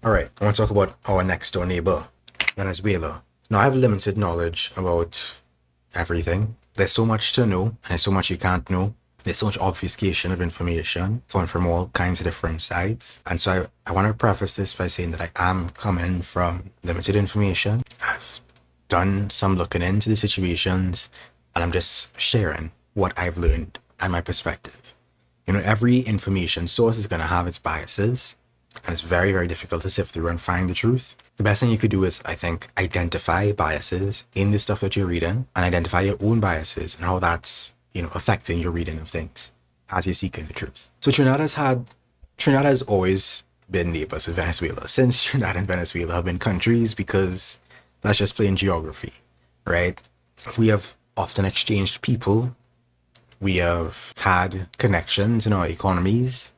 All right, I want to talk about our next door neighbor, Venezuela. Now, I have limited knowledge about everything. There's so much to know, and there's so much you can't know. There's so much obfuscation of information coming from all kinds of different sides. And so I want to preface this by saying that I am coming from limited information. I've done some looking into the situations, and I'm just sharing what I've learned and my perspective. You know, every information source is going to have its biases, and it's very, very difficult to sift through and find the truth. The best thing you could do is, I think, identify biases in the stuff that you're reading and identify your own biases and how that's, affecting your reading of things as you're seeking the truth. So Trinidad has always been neighbors with Venezuela since Trinidad and Venezuela have been countries, because that's just plain geography, right? We have often exchanged people. We have had connections in our economies,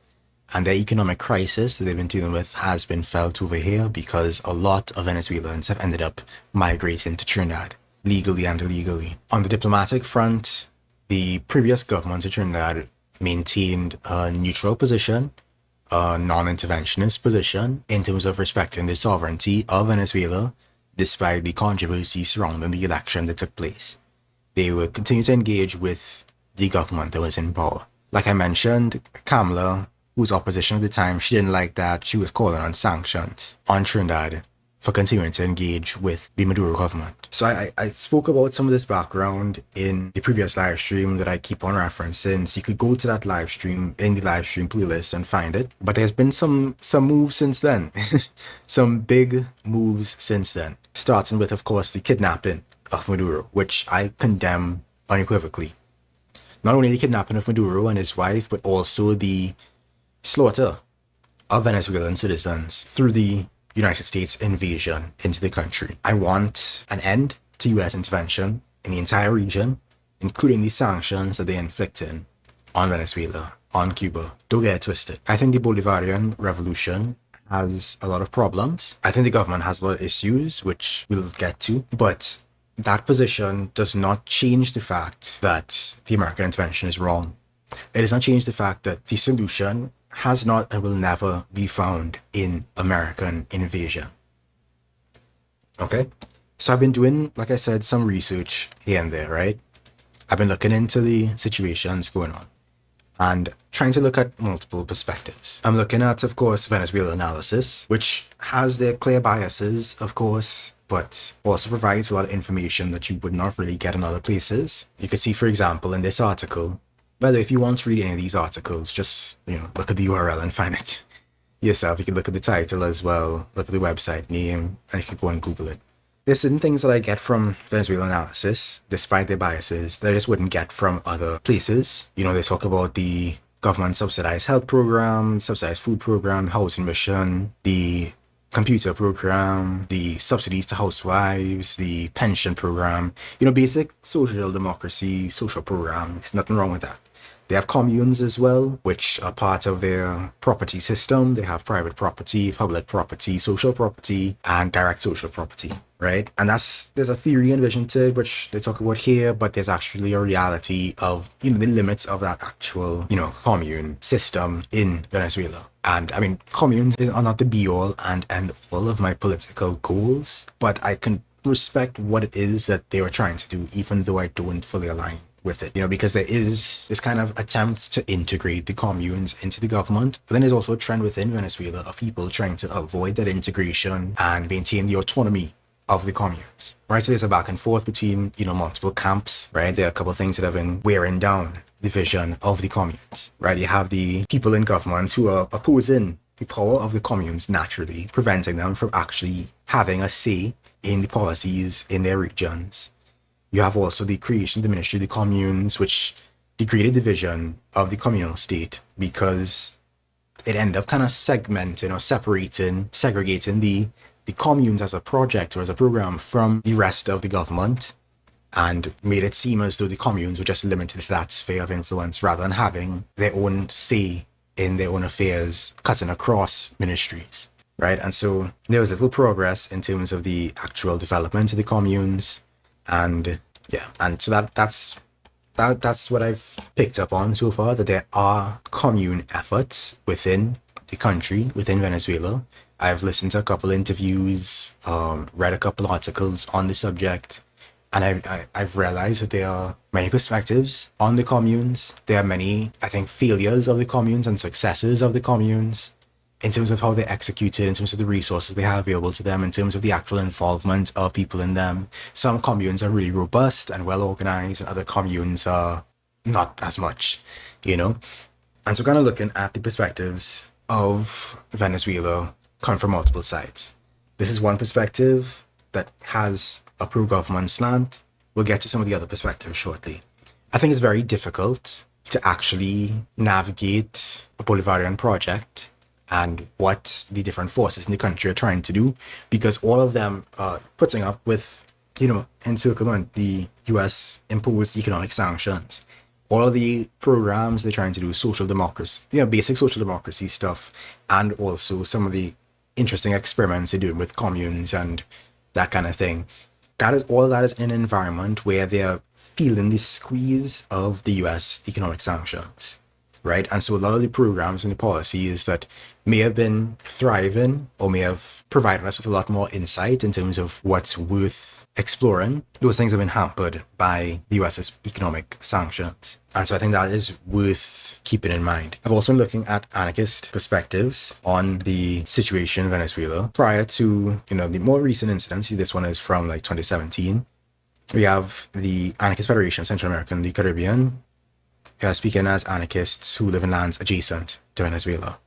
and the economic crisis that they've been dealing with has been felt over here because a lot of Venezuelans have ended up migrating to Trinidad, legally and illegally. On the diplomatic front, the previous government of Trinidad maintained a neutral position, a non-interventionist position in terms of respecting the sovereignty of Venezuela, despite the controversy surrounding the election that took place. They would continue to engage with the government that was in power. Like I mentioned, Kamala, who was opposition at the time, she didn't like that. She was calling on sanctions on Trinidad for continuing to engage with the Maduro government. So I spoke about some of this background in the previous live stream that I keep on referencing. So you could go to that live stream in the live stream playlist and find it. But there's been some moves since then. Some big moves since then. Starting with, of course, the kidnapping of Maduro, which I condemn unequivocally. Not only the kidnapping of Maduro and his wife, but also the slaughter of Venezuelan citizens through the United States invasion into the country. I want an end to US intervention in the entire region, including the sanctions that they're inflicting on Venezuela, on Cuba. Don't get it twisted. I think the Bolivarian revolution has a lot of problems. I think the government has a lot of issues, which we'll get to, but that position does not change the fact that the American intervention is wrong. It does not change the fact that the solution has not and will never be found in American invasion. Okay? So I've been doing, like I said, some research here and there, right? I've been looking into the situations going on and trying to look at multiple perspectives. I'm looking at, of course, Venezuela analysis, which has their clear biases, of course, but also provides a lot of information that you would not really get in other places. You could see, for example, in this article, by the way, if you want to read any of these articles, just, look at the URL and find it yourself. You can look at the title as well, look at the website name, and you can go and Google it. There's certain things that I get from Venezuela analysis, despite their biases, that I just wouldn't get from other places. They talk about the government subsidized health program, subsidized food program, housing mission, the computer program, the subsidies to housewives, the pension program, basic social democracy, social programs. Nothing wrong with that. They have communes as well, which are part of their property system. They have private property, public property, social property, and direct social property, right? And there's a theory and vision to it, which they talk about here, but there's actually a reality of, the limits of that actual, commune system in Venezuela. And I mean, communes are not the be all and end all of my political goals, but I can respect what it is that they were trying to do, even though I don't fully align with it, because there is this kind of attempt to integrate the communes into the government. But then there's also a trend within Venezuela of people trying to avoid that integration and maintain the autonomy of the communes, right? So there's a back and forth between, multiple camps, right? There are a couple of things that have been wearing down the vision of the communes, right? You have the people in government who are opposing the power of the communes naturally, preventing them from actually having a say in the policies in their regions. You have also the creation of the Ministry of the Communes, which degraded the vision of the communal state because it ended up kind of segmenting or segregating the communes as a project or as a program from the rest of the government, and made it seem as though the communes were just limited to that sphere of influence rather than having their own say in their own affairs, cutting across ministries, right? And so there was little progress in terms of the actual development of the communes. And yeah, and so that's what I've picked up on so far, that there are commune efforts within the country, within Venezuela, I've listened to a couple interviews, read a couple articles on the subject, and I've realized that there are many perspectives on the communes. There are many, I think, failures of the communes and successes of the communes in terms of how they're executed, in terms of the resources they have available to them, in terms of the actual involvement of people in them. Some communes are really robust and well organized, and other communes are not as much, you know? And so kind of looking at the perspectives of Venezuela come from multiple sides. This is one perspective that has a pro-government slant. We'll get to some of the other perspectives shortly. I think it's very difficult to actually navigate a Bolivarian project and what the different forces in the country are trying to do, because all of them are putting up with, encirclement, the US imposed economic sanctions. All of the programs they're trying to do, social democracy, basic social democracy stuff, and also some of the interesting experiments they're doing with communes and that kind of thing. All that is in an environment where they're feeling the squeeze of the US economic sanctions, right? And so a lot of the programs and the policies that may have been thriving or may have provided us with a lot more insight in terms of what's worth exploring, those things have been hampered by the US's economic sanctions. And so I think that is worth keeping in mind. I've also been looking at anarchist perspectives on the situation in Venezuela prior to, the more recent incidents. This one is from 2017. We have the Anarchist Federation of Central America and the Caribbean, speaking as anarchists who live in lands adjacent to Venezuela.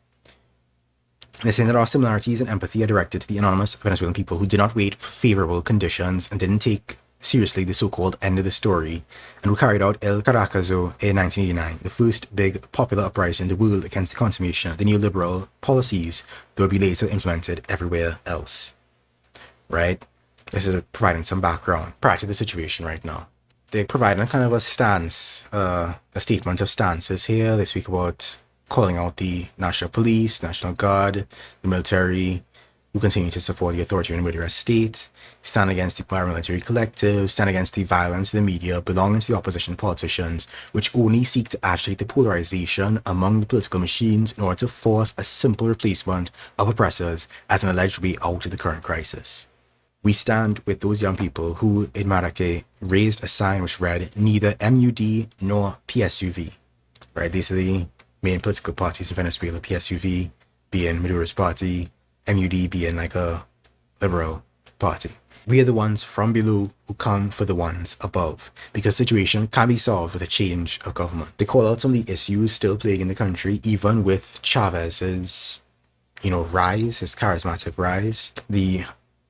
They're saying that our similarities and empathy are directed to the anonymous Venezuelan people who did not wait for favorable conditions and didn't take seriously the so-called end of the story, and who carried out El Caracazo in 1989, the first big popular uprising in the world against the consummation of the neoliberal policies that would be later implemented everywhere else. Right? This is providing some background prior to the situation right now. They're providing kind of a stance, a statement of stances here. They speak about calling out the National Police, National Guard, the military, who continue to support the authoritarian murderous state, stand against the paramilitary collective, stand against the violence in the media belonging to the opposition politicians, which only seek to agitate the polarization among the political machines in order to force a simple replacement of oppressors as an alleged way out of the current crisis. We stand with those young people who, in Maracay, raised a sign which read neither MUD nor PSUV. Right? These are the main political parties in Venezuela, PSUV being Maduro's party, MUD being like a liberal party. We are the ones from below who come for the ones above, because the situation can be solved with a change of government. They call out some of the issues still plaguing the country, even with Chavez's, rise, his charismatic rise, the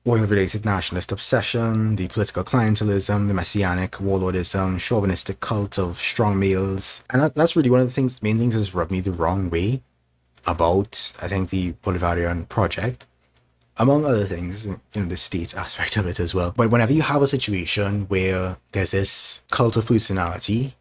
oil-related nationalist obsession, the political clientelism, the messianic warlordism, chauvinistic cult of strong males. And that's really one of the main things that's rubbed me the wrong way about, I think, the Bolivarian project, among other things, the state aspect of it as well. But whenever you have a situation where there's this cult of personality,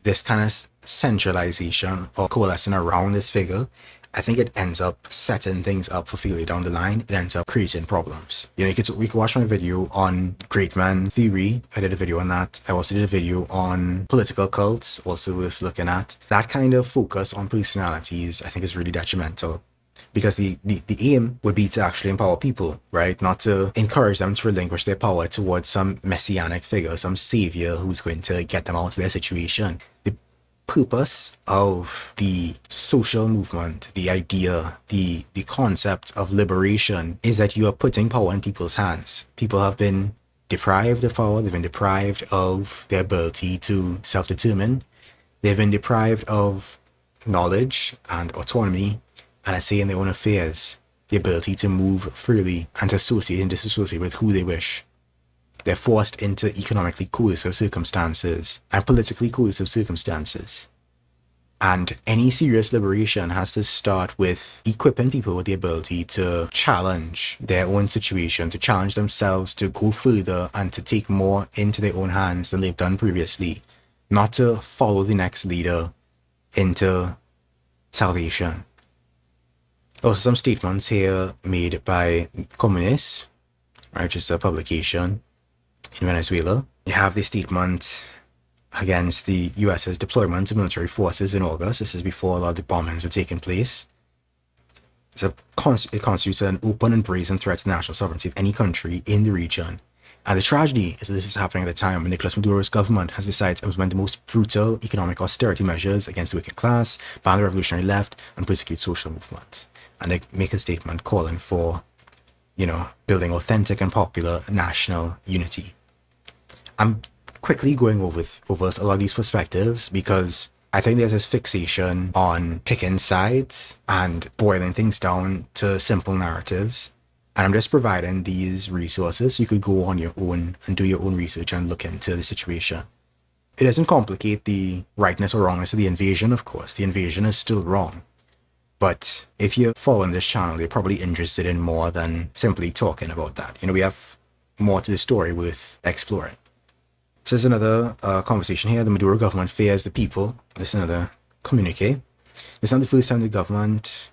this kind of centralization or coalescing around this figure, I think it ends up setting things up for failure down the line. It ends up creating problems. We could watch my video on great man theory. I did a video on that. I also did a video on political cults, also worth looking at. That kind of focus on personalities, I think, is really detrimental, because the aim would be to actually empower people, right? Not to encourage them to relinquish their power towards some messianic figure, some savior who's going to get them out of their situation. The purpose of the social movement, the idea, the concept of liberation is that you are putting power in people's hands. People have been deprived of power. They've been deprived of their ability to self-determine. They've been deprived of knowledge and autonomy, and I say in their own affairs, the ability to move freely and to associate and disassociate with who they wish. They're forced into economically coercive circumstances and politically coercive circumstances. And any serious liberation has to start with equipping people with the ability to challenge their own situation, to challenge themselves, to go further and to take more into their own hands than they've done previously, not to follow the next leader into salvation. Also, some statements here made by Comunes, which is a publication in Venezuela. You have the statement against the US's deployment of military forces in August. This is before a lot of the bombings were taking place. It constitutes an open and brazen threat to national sovereignty of any country in the region. And the tragedy is that this is happening at a time when Nicolas Maduro's government has decided to implement the most brutal economic austerity measures against the working class, ban the revolutionary left, and persecute social movements. And they make a statement calling for, building authentic and popular national unity. I'm quickly going over a lot of these perspectives because I think there's this fixation on picking sides and boiling things down to simple narratives. And I'm just providing these resources so you could go on your own and do your own research and look into the situation. It doesn't complicate the rightness or wrongness of the invasion, of course. The invasion is still wrong. But if you're following this channel, you're probably interested in more than simply talking about that. We have more to the story worth exploring. So there's another conversation here. The Maduro government fears the people. This is another communique. It's not the first time the government...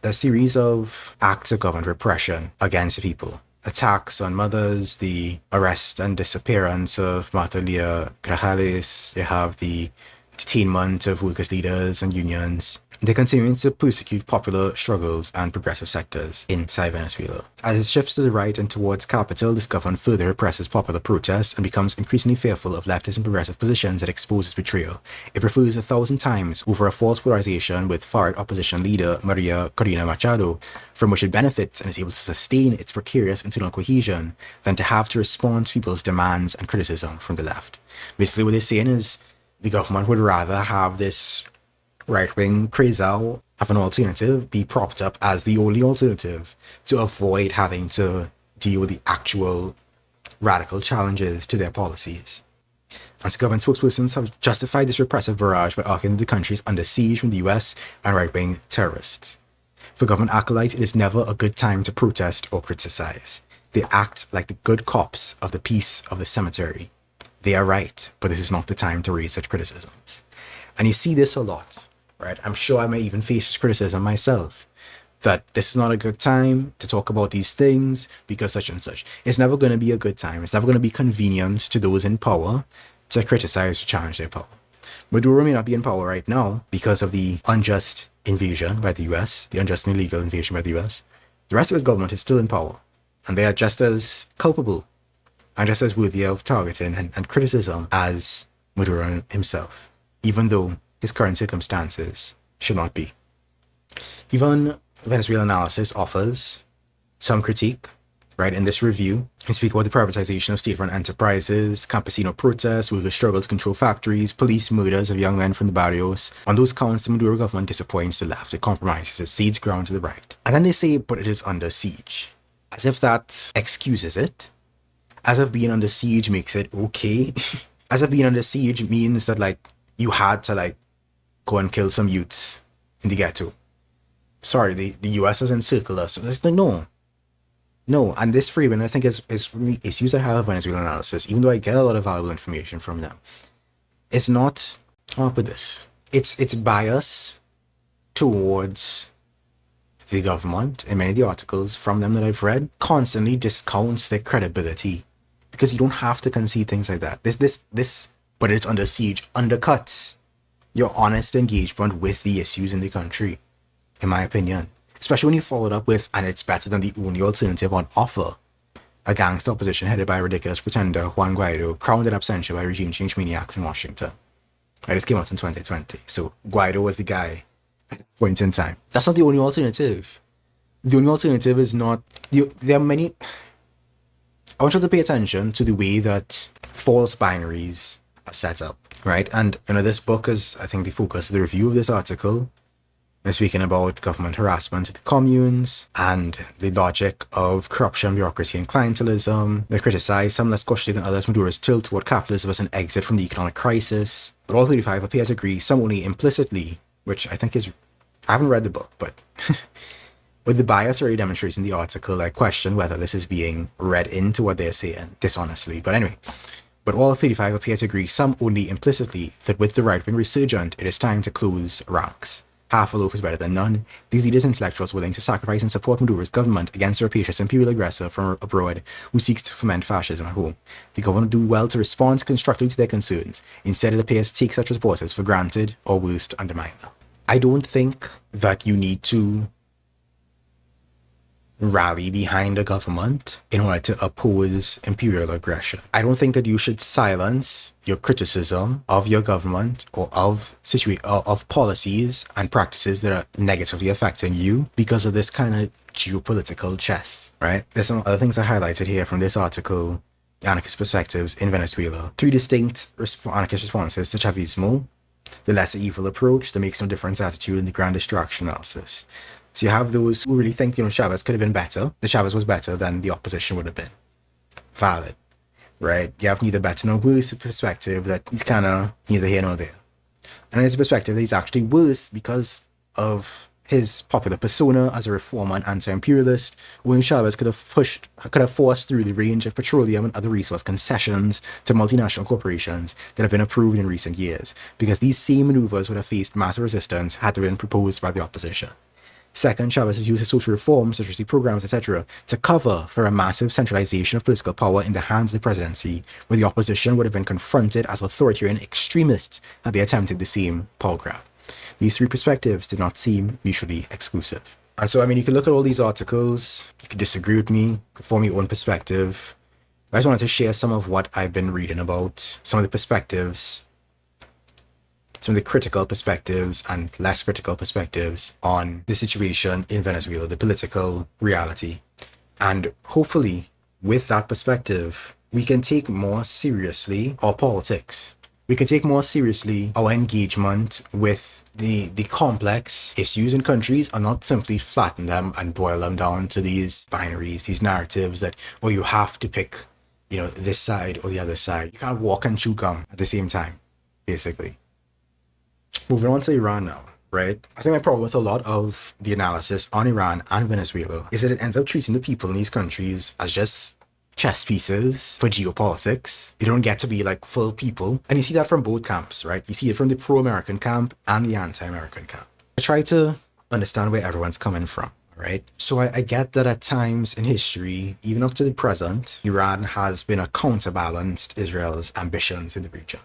A series of acts of government repression against the people. Attacks on mothers, the arrest and disappearance of Marta Lea Grajales. They have the detainment of workers' leaders and unions. They're continuing to persecute popular struggles and progressive sectors inside Venezuela. As it shifts to the right and towards capital, this government further represses popular protests and becomes increasingly fearful of leftist and progressive positions that expose its betrayal. It prefers 1,000 times over a false polarization with far-right opposition leader Maria Corina Machado, from which it benefits and is able to sustain its precarious internal cohesion, than to have to respond to people's demands and criticism from the left. Basically what they're saying is the government would rather have this right-wing crazow of an alternative be propped up as the only alternative to avoid having to deal with the actual radical challenges to their policies. As government spokespersons have justified this repressive barrage by arguing that the country is under siege from the US and right-wing terrorists. For government acolytes, it is never a good time to protest or criticize. They act like the good cops of the peace of the cemetery. They are right, but this is not the time to raise such criticisms. And you see this a lot. Right? I'm sure I may even face this criticism myself, that this is not a good time to talk about these things because such and such. It's never going to be a good time. It's never going to be convenient to those in power to criticize or challenge their power. Maduro may not be in power right now because of the unjust invasion by the US, the unjust and illegal invasion by the US. The rest of his government is still in power, and they are just as culpable and just as worthy of targeting and criticism as Maduro himself, even though his current circumstances should not be. Even Venezuela analysis offers some critique, right? In this review, we speak about the privatization of state-run enterprises, campesino protests, workers' struggle to control factories, police murders of young men from the barrios. On those counts, the Maduro government disappoints the left. It compromises, it cedes ground to the right. And then they say, but it is under siege. As if that excuses it. As if being under siege makes it okay. As if being under siege means that, you had to, go and kill some youths in the ghetto. Sorry, the US has encircled us. So it's no. And this framing, I think, is really issues I have with Venezuelan analysis, even though I get a lot of valuable information from them. It's not, how put this? It's bias towards the government, in many of the articles from them that I've read, constantly discounts their credibility. Because you don't have to concede things like that. This, but it's under siege, undercuts your honest engagement with the issues in the country, in my opinion. Especially when you follow it up with, and it's better than the only alternative on offer, a gangster opposition headed by a ridiculous pretender, Juan Guaido, crowned in absentia by regime change maniacs in Washington. This came out in 2020, so Guaido was the guy at that point in time. That's not the only alternative. The only alternative is not... There are many... I want you to pay attention to the way that false binaries are set up. Right, and this book is, I think, the focus of the review of this article. They're speaking about government harassment of the communes and the logic of corruption, bureaucracy, and clientelism. They criticize, some less cautiously than others, Maduro's tilt toward capitalism as an exit from the economic crisis. But all 35 appear to agree, some only implicitly, which I think is... I haven't read the book, but... with the bias already demonstrated in the article, I question whether this is being read into what they're saying dishonestly. But anyway... But all 35 appear to agree, some only implicitly, that with the right-wing resurgent, it is time to close ranks. Half a loaf is better than none. These leaders and intellectuals willing to sacrifice and support Maduro's government against a rapacious imperial aggressor from abroad who seeks to foment fascism at home. The government do well to respond constructively to their concerns. Instead, it appears to take such reporters for granted, or worse, to undermine them. I don't think that you need to rally behind the government in order to oppose imperial aggression. I don't think that you should silence your criticism of your government or of policies and practices that are negatively affecting you because of this kind of geopolitical chess, right? There's some other things I highlighted here from this article, Anarchist Perspectives in Venezuela. 3 distinct anarchist responses to Chavismo: the lesser evil approach, the makes no difference attitude, and the grand destruction analysis. So you have those who really think, Chavez could have been better. The Chavez was better than the opposition would have been. Valid, right? You have neither better nor worse perspective that he's kind of neither here nor there. And there's a perspective that he's actually worse because of his popular persona as a reformer and anti-imperialist. Hugo Chavez could have forced through the range of petroleum and other resource concessions to multinational corporations that have been approved in recent years, because these same maneuvers would have faced massive resistance had they been proposed by the opposition. Second, Chavez has used his social reforms, literacy programs, etc., to cover for a massive centralization of political power in the hands of the presidency, where the opposition would have been confronted as authoritarian extremists had they attempted the same power grab. These 3 perspectives did not seem mutually exclusive. And so, you can look at all these articles, you can disagree with me, you can form your own perspective. I just wanted to share some of what I've been reading about, some of the perspectives, some of the critical perspectives and less critical perspectives on the situation in Venezuela, the political reality. And hopefully, with that perspective, we can take more seriously our politics. We can take more seriously our engagement with the complex issues in countries and not simply flatten them and boil them down to these binaries, these narratives that, you have to pick, this side or the other side. You can't walk and chew gum at the same time, basically. Moving on to Iran now, right? I think my problem with a lot of the analysis on Iran and Venezuela is that it ends up treating the people in these countries as just chess pieces for geopolitics. They don't get to be like full people. And you see that from both camps, right? You see it from the pro-American camp and the anti-American camp. I try to understand where everyone's coming from, right? So I get that at times in history, even up to the present, Iran has been a counterbalance to Israel's ambitions in the region.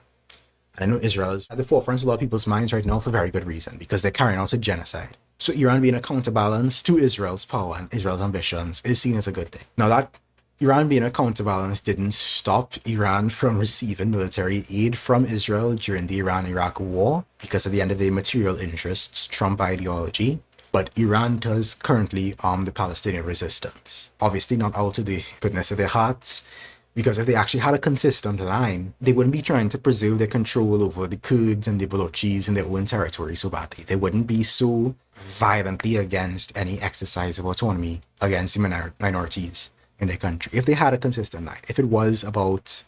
I know Israel is at the forefront of a lot of people's minds right now for very good reason, because they're carrying out a genocide. So Iran being a counterbalance to Israel's power and Israel's ambitions is seen as a good thing. Now that Iran being a counterbalance didn't stop Iran from receiving military aid from Israel during the Iran-Iraq war because of the end of the material interests, Trump ideology. But Iran does currently arm the Palestinian resistance. Obviously not out of the goodness of their hearts, because if they actually had a consistent line, they wouldn't be trying to preserve their control over the Kurds and the Balochis in their own territory so badly. They wouldn't be so violently against any exercise of autonomy against the minorities in their country. If they had a consistent line, if it was about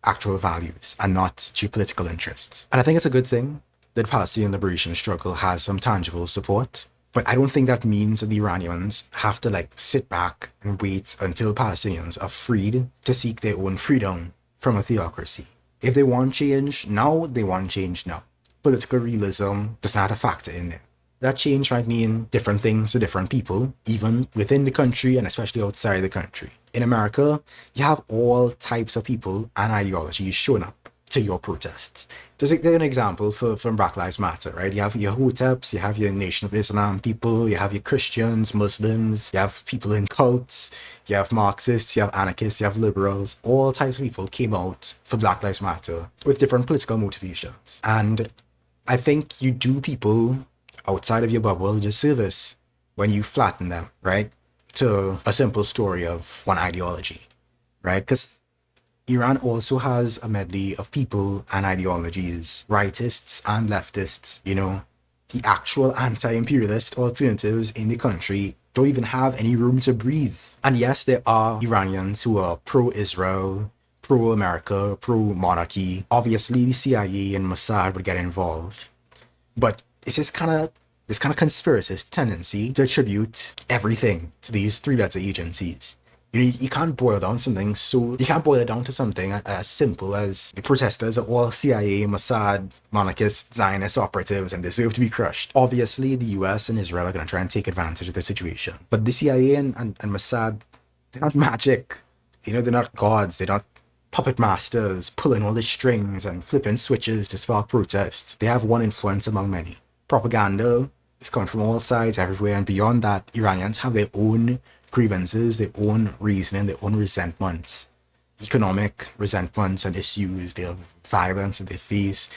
actual values and not geopolitical interests. And I think it's a good thing that the Palestinian liberation struggle has some tangible support. But I don't think that means that the Iranians have to sit back and wait until Palestinians are freed to seek their own freedom from a theocracy. If they want change now, they want change now. Political realism does not have a factor in there. That change might mean different things to different people, even within the country and especially outside the country. In America, you have all types of people and ideologies showing up to your protests. Just an example from Black Lives Matter, right? You have your Hoteps, you have your Nation of Islam people, you have your Christians, Muslims, you have people in cults, you have Marxists, you have anarchists, you have liberals. All types of people came out for Black Lives Matter with different political motivations. And I think you do people outside of your bubble a disservice when you flatten them, right? To a simple story of one ideology, right? Because Iran also has a medley of people and ideologies, rightists and leftists. The actual anti-imperialist alternatives in the country don't even have any room to breathe. And yes, there are Iranians who are pro-Israel, pro-America, pro-monarchy. Obviously, the CIA and Mossad would get involved. But it's this kind of conspiracist tendency to attribute everything to these 3-letter agencies. You can't boil it down to something as simple as the protesters are all CIA, Mossad, monarchist, Zionist operatives and deserve to be crushed. Obviously, the US and Israel are going to try and take advantage of the situation. But the CIA and Mossad, they're not magic. They're not gods. They're not puppet masters pulling all the strings and flipping switches to spark protests. They have one influence among many. Propaganda is coming from all sides, everywhere, and beyond that, Iranians have their own grievances, their own reasoning, their own resentments, economic resentments and issues, their violence that they face,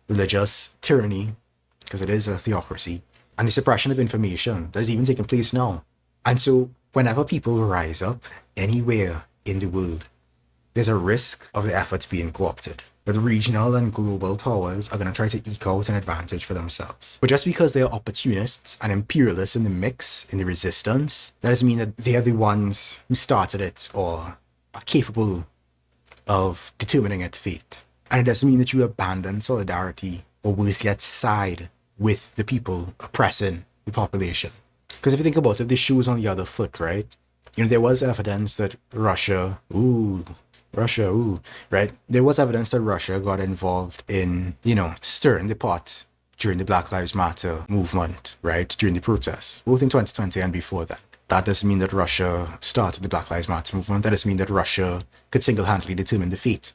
religious tyranny, because it is a theocracy, and the suppression of information that is even taking place now. And so whenever people rise up anywhere in the world, there's a risk of the efforts being co-opted. But regional and global powers are going to try to eke out an advantage for themselves. But just because they're opportunists and imperialists in the mix, in the resistance, that doesn't mean that they're the ones who started it or are capable of determining its fate. And it doesn't mean that you abandon solidarity, or worse yet, side with the people oppressing the population. Because if you think about it, the shoe is on the other foot, right? There was evidence that Russia, right? There was evidence that Russia got involved in, stirring the pot during the Black Lives Matter movement, right? During the protests, both in 2020 and before that. That doesn't mean that Russia started the Black Lives Matter movement. That doesn't mean that Russia could single-handedly determine the fate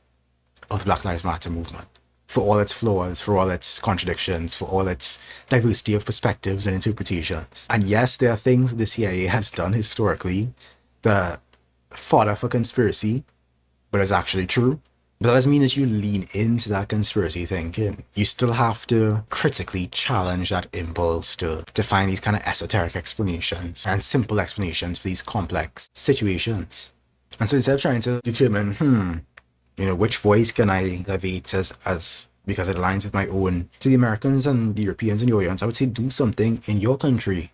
of the Black Lives Matter movement. For all its flaws, for all its contradictions, for all its diversity of perspectives and interpretations. And yes, there are things that the CIA has done historically that are fodder for conspiracy, but it's actually true. But that doesn't mean that you lean into that conspiracy thinking. You still have to critically challenge that impulse to find these kind of esoteric explanations and simple explanations for these complex situations. And so instead of trying to determine, which voice can I elevate as because it aligns with my own, to the Americans and the Europeans in the audience, I would say do something in your country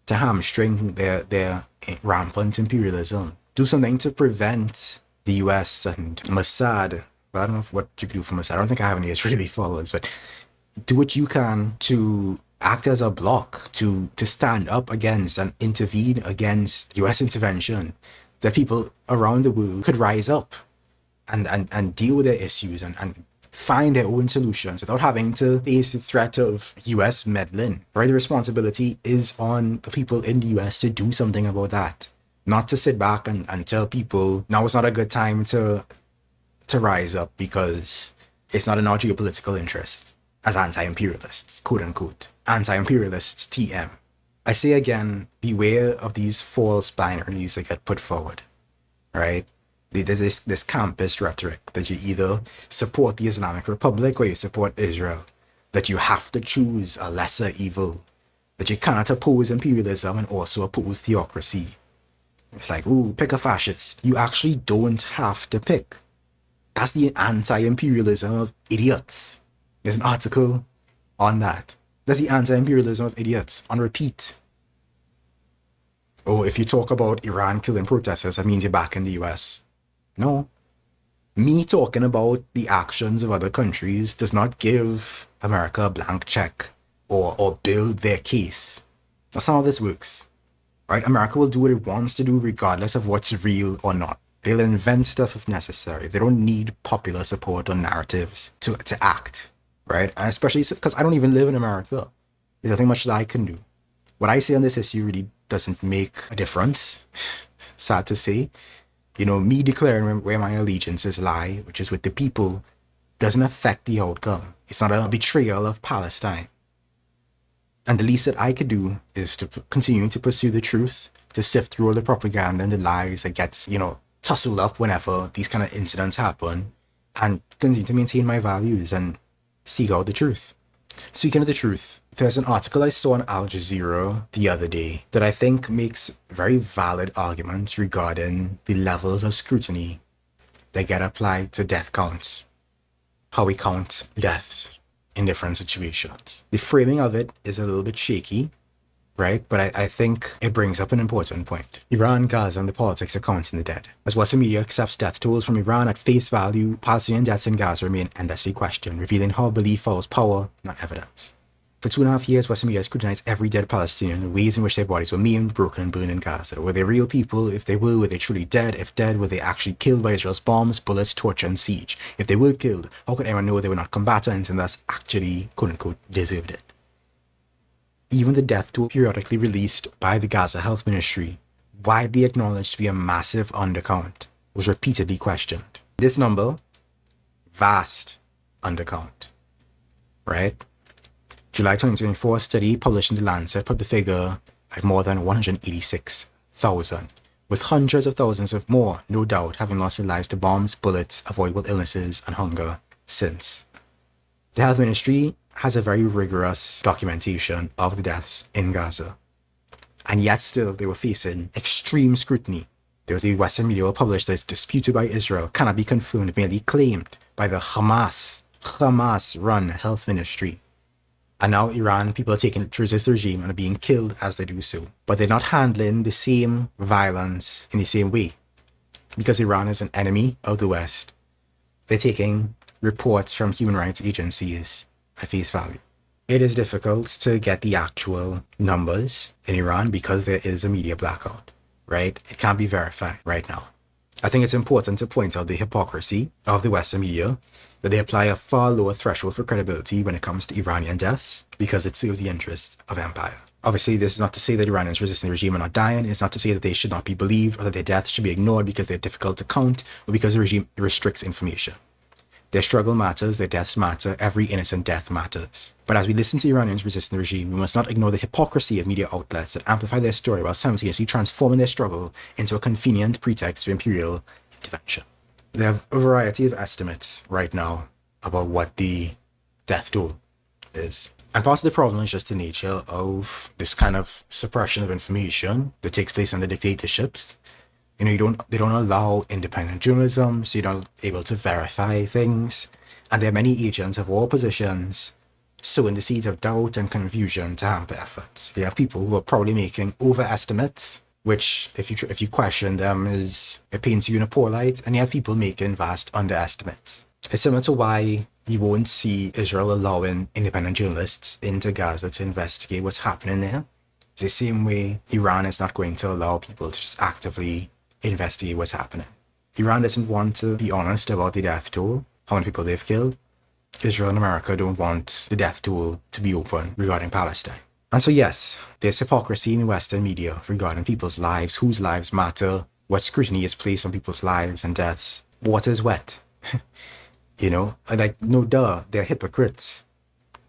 to hamstring their rampant imperialism. Do something to prevent the US and Mossad. Well, I don't know what you can do for Mossad. I don't think I have any Israeli followers, but do what you can to act as a bloc, to stand up against and intervene against US intervention, that people around the world could rise up and deal with their issues and find their own solutions without having to face the threat of US meddling. Right? The responsibility is on the people in the US to do something about that. Not to sit back and tell people, now it's not a good time to rise up because it's not in our geopolitical interest as anti-imperialists, quote unquote. Anti-imperialists TM. I say again, beware of these false binaries that get put forward, right? There's this campist rhetoric that you either support the Islamic Republic or you support Israel, that you have to choose a lesser evil, that you cannot oppose imperialism and also oppose theocracy. It's like, ooh, pick a fascist. You actually don't have to pick. That's the anti-imperialism of idiots. There's an article on that. That's the anti-imperialism of idiots, on repeat. Or if you talk about Iran killing protesters, that means you're back in the US. No. Me talking about the actions of other countries does not give America a blank check or build their case. That's not how this works. Right? America will do what it wants to do regardless of what's real or not. They'll invent stuff if necessary. They don't need popular support or narratives to act. Right? And especially because I don't even live in America. There's nothing much that I can do. What I say on this issue really doesn't make a difference. Sad to say. Me declaring where my allegiances lie, which is with the people, doesn't affect the outcome. It's not a betrayal of Palestine. And the least that I could do is to continue to pursue the truth, to sift through all the propaganda and the lies that gets, tussled up whenever these kind of incidents happen, and continue to maintain my values and seek out the truth. Speaking of the truth, there's an article I saw on Al Jazeera the other day that I think makes very valid arguments regarding the levels of scrutiny that get applied to death counts, how we count deaths in different situations. The framing of it is a little bit shaky, right? But I think it brings up an important point. Iran, Gaza, and the politics of counting the dead. As Western media accepts death tolls from Iran at face value, Palestinian deaths in Gaza remain endlessly questioned, revealing how belief follows power, not evidence. For 2.5 years, Western media scrutinized every dead Palestinian and ways in which their bodies were maimed, broken, and burned in Gaza. Were they real people? If they were they truly dead? If dead, were they actually killed by Israel's bombs, bullets, torture, and siege? If they were killed, how could anyone know they were not combatants and thus actually, quote-unquote, deserved it? Even the death toll periodically released by the Gaza Health Ministry, widely acknowledged to be a massive undercount, was repeatedly questioned. This number, vast undercount, right? July 2024 study published in The Lancet put the figure at more than 186,000. 100,000, with hundreds of thousands of more, no doubt, having lost their lives to bombs, bullets, avoidable illnesses, and hunger since. The health ministry has a very rigorous documentation of the deaths in Gaza, and yet still they were facing extreme scrutiny. There was a Western media published that it's disputed by Israel, cannot be confirmed, merely claimed by the Hamas-run health ministry. And now Iran, people are taking to resist the regime and are being killed as they do so. But they're not handling the same violence in the same way. Because Iran is an enemy of the West, they're taking reports from human rights agencies at face value. It is difficult to get the actual numbers in Iran because there is a media blackout, right? It can't be verified right now. I think it's important to point out the hypocrisy of the Western media, that they apply a far lower threshold for credibility when it comes to Iranian deaths because it serves the interests of empire. Obviously, this is not to say that Iranians resisting the regime are not dying. It's not to say that they should not be believed or that their deaths should be ignored because they're difficult to count or because the regime restricts information. Their struggle matters, their deaths matter, every innocent death matters. But as we listen to Iranians resisting the regime, we must not ignore the hypocrisy of media outlets that amplify their story while simultaneously transforming their struggle into a convenient pretext for imperial intervention. There are a variety of estimates right now about what the death toll is. And part of the problem is just the nature of this kind of suppression of information that takes place under dictatorships. You know, they don't allow independent journalism, so you're not able to verify things. And there are many agents of all positions sowing the seeds of doubt and confusion to hamper efforts. They have people who are probably making overestimates, which, if you question them, it paints you in a poor light. And you have people making vast underestimates. It's similar to why you won't see Israel allowing independent journalists into Gaza to investigate what's happening there. It's the same way Iran is not going to allow people to just actively investigate what's happening. Iran doesn't want to be honest about the death toll, how many people they've killed. Israel and America don't want the death toll to be open regarding Palestine. And so yes, there's hypocrisy in the Western media regarding people's lives, whose lives matter, what scrutiny is placed on people's lives and deaths. Water's wet. You know, like, no duh, they're hypocrites.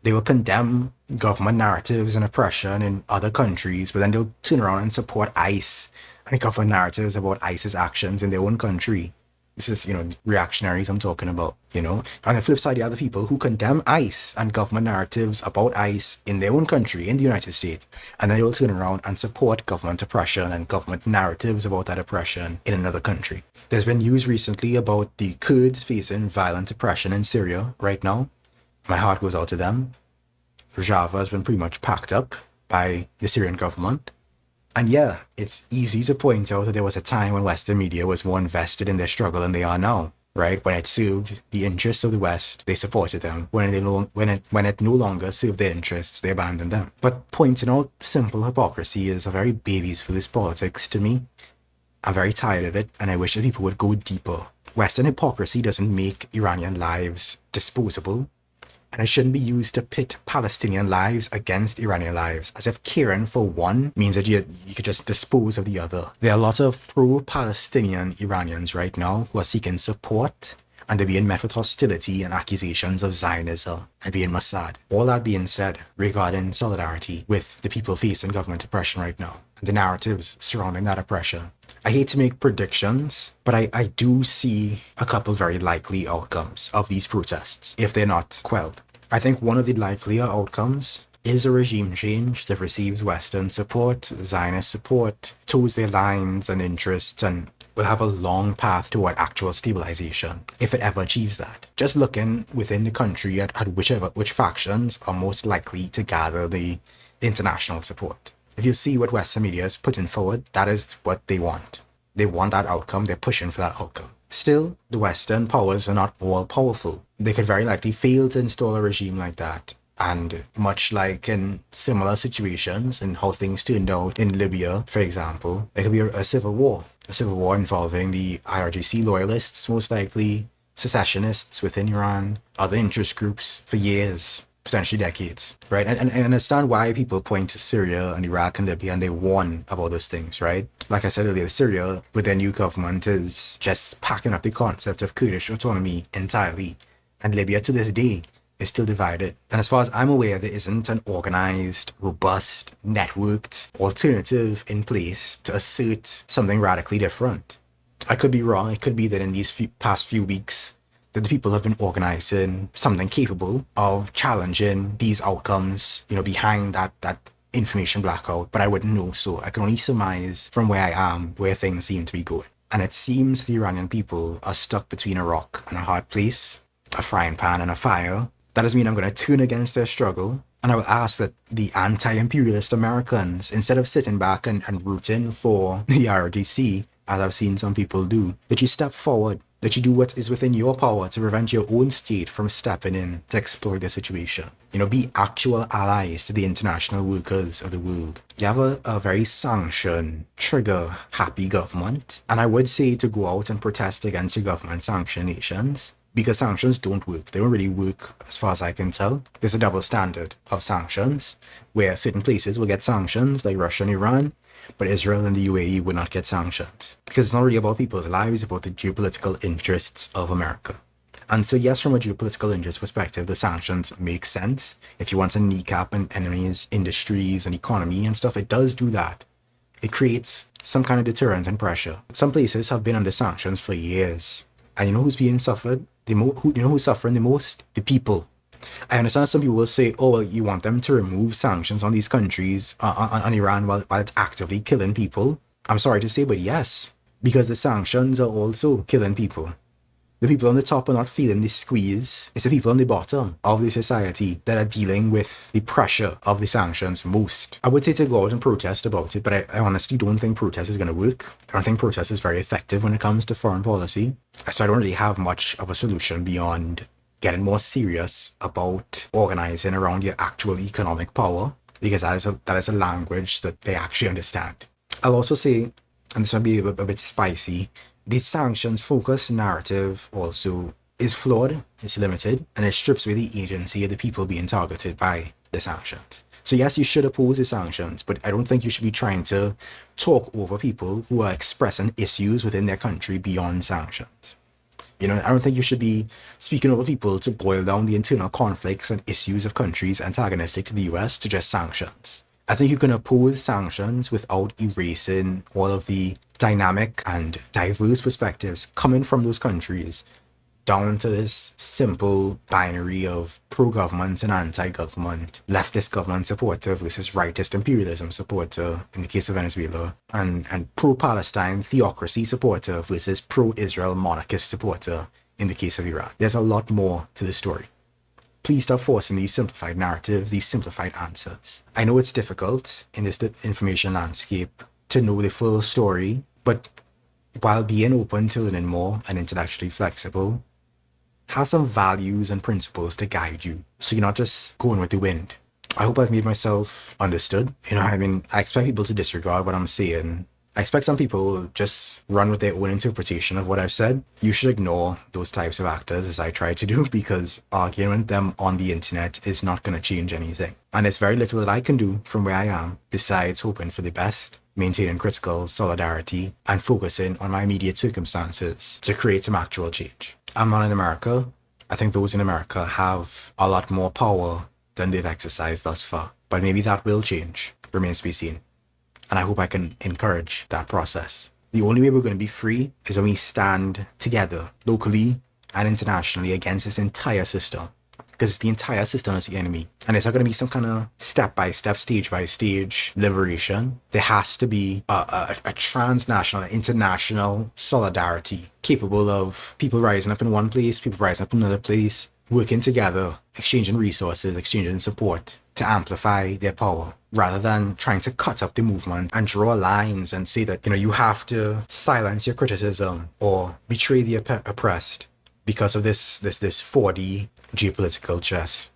They will condemn government narratives and oppression in other countries, but then they'll turn around and support ICE and government narratives about ICE's actions in their own country. This is, reactionaries I'm talking about, On the flip side, you have the people who condemn ICE and government narratives about ICE in their own country, in the United States, and then they'll turn around and support government oppression and government narratives about that oppression in another country. There's been news recently about the Kurds facing violent oppression in Syria right now. My heart goes out to them. Rojava has been pretty much packed up by the Syrian government. And yeah, it's easy to point out that there was a time when Western media was more invested in their struggle than they are now, right? When it served the interests of the West, they supported them. When it no longer served their interests, they abandoned them. But pointing out simple hypocrisy is a very baby's first politics to me. I'm very tired of it, and I wish that people would go deeper. Western hypocrisy doesn't make Iranian lives disposable, and it shouldn't be used to pit Palestinian lives against Iranian lives, as if caring for one means that you could just dispose of the other. There are a lot of pro-Palestinian Iranians right now who are seeking support, and they're being met with hostility and accusations of Zionism and being Mossad. All that being said, regarding solidarity with the people facing government oppression right now, and the narratives surrounding that oppression, I hate to make predictions, but I do see a couple very likely outcomes of these protests, if they're not quelled. I think one of the likelier outcomes is a regime change that receives Western support, Zionist support, toes their lines and interests, and will have a long path toward actual stabilization, if it ever achieves that. Just looking within the country at which factions are most likely to gather the international support. If you see what Western media is putting forward, that is what they want. They want that outcome, they're pushing for that outcome. Still, the Western powers are not all powerful. They could very likely fail to install a regime like that. And much like in similar situations and how things turned out in Libya, for example, there could be a civil war. A civil war involving the IRGC loyalists, most likely, secessionists within Iran, other interest groups for years, potentially decades, right? And I understand why people point to Syria and Iraq and Libya and they warn about those things, right? Like I said earlier, Syria, with their new government, is just packing up the concept of Kurdish autonomy entirely. And Libya, to this day, is still divided. And as far as I'm aware, there isn't an organized, robust, networked alternative in place to assert something radically different. I could be wrong. It could be that in these past few weeks, that the people have been organizing something capable of challenging these outcomes, behind that information blackout, but I wouldn't know. So I can only surmise from where I am where things seem to be going. And it seems the Iranian people are stuck between a rock and a hard place, a frying pan and a fire. That doesn't mean I'm going to turn against their struggle. And I will ask that the anti-imperialist Americans, instead of sitting back and rooting for the RDC, as I've seen some people do, that you step forward, that you do what is within your power to prevent your own state from stepping in to exploit the situation. Be actual allies to the international workers of the world. You have a very sanction, trigger-happy government. And I would say to go out and protest against your government sanction nations, because sanctions don't work. They don't really work as far as I can tell. There's a double standard of sanctions, where certain places will get sanctions, like Russia and Iran, but Israel and the UAE would not get sanctions. Because it's not really about people's lives, it's about the geopolitical interests of America. And so yes, from a geopolitical interest perspective, the sanctions make sense. If you want to kneecap an enemy's industries and economy and stuff, it does do that. It creates some kind of deterrent and pressure. Some places have been under sanctions for years. And you know who's being suffered? Who's suffering the most? The people. I understand some people will say, oh, well, you want them to remove sanctions on these countries, on Iran, while it's actively killing people. I'm sorry to say, but yes, because the sanctions are also killing people. The people on the top are not feeling the squeeze. It's the people on the bottom of the society that are dealing with the pressure of the sanctions most. I would say to go out and protest about it, but I honestly don't think protest is going to work. I don't think protest is very effective when it comes to foreign policy. So I don't really have much of a solution beyond getting more serious about organizing around your actual economic power, because that is a language that they actually understand. I'll also say, and this might be a bit spicy, the sanctions focused narrative also is flawed, it's limited, and it strips away the agency of the people being targeted by the sanctions. So yes, you should oppose the sanctions, but I don't think you should be trying to talk over people who are expressing issues within their country beyond sanctions. I don't think you should be speaking over people to boil down the internal conflicts and issues of countries antagonistic to the US to just sanctions. I think you can oppose sanctions without erasing all of the dynamic and diverse perspectives coming from those countries down to this simple binary of pro-government and anti-government, leftist government supporter versus rightist imperialism supporter in the case of Venezuela, and pro-Palestine theocracy supporter versus pro-Israel monarchist supporter in the case of Iran. There's a lot more to the story. Please stop forcing these simplified narratives, these simplified answers. I know it's difficult in this information landscape to know the full story, but while being open to learning more and intellectually flexible, have some values and principles to guide you, so you're not just going with the wind. I hope I've made myself understood. I expect people to disregard what I'm saying. I expect some people just run with their own interpretation of what I've said. You should ignore those types of actors, as I try to do, because arguing with them on the internet is not going to change anything. And there's very little that I can do from where I am, besides hoping for the best, maintaining critical solidarity, and focusing on my immediate circumstances to create some actual change. I'm not in America. I think those in America have a lot more power than they've exercised thus far. But maybe that will change. Remains to be seen. And I hope I can encourage that process. The only way we're going to be free is when we stand together, locally and internationally, against this entire system. Because it's the entire system that's the enemy. And it's not going to be some kind of step-by-step, stage-by-stage liberation. There has to be a transnational, international solidarity capable of people rising up in one place, people rising up in another place, working together, exchanging resources, exchanging support to amplify their power, rather than trying to cut up the movement and draw lines and say that, you have to silence your criticism or betray the oppressed because of this 4D geopolitical chess.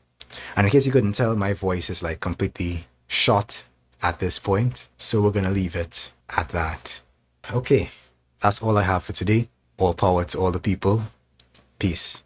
And in case you couldn't tell, my voice is like completely shot at this point, so we're gonna leave it at that. Okay, that's all I have for today. All power to all the people. Peace.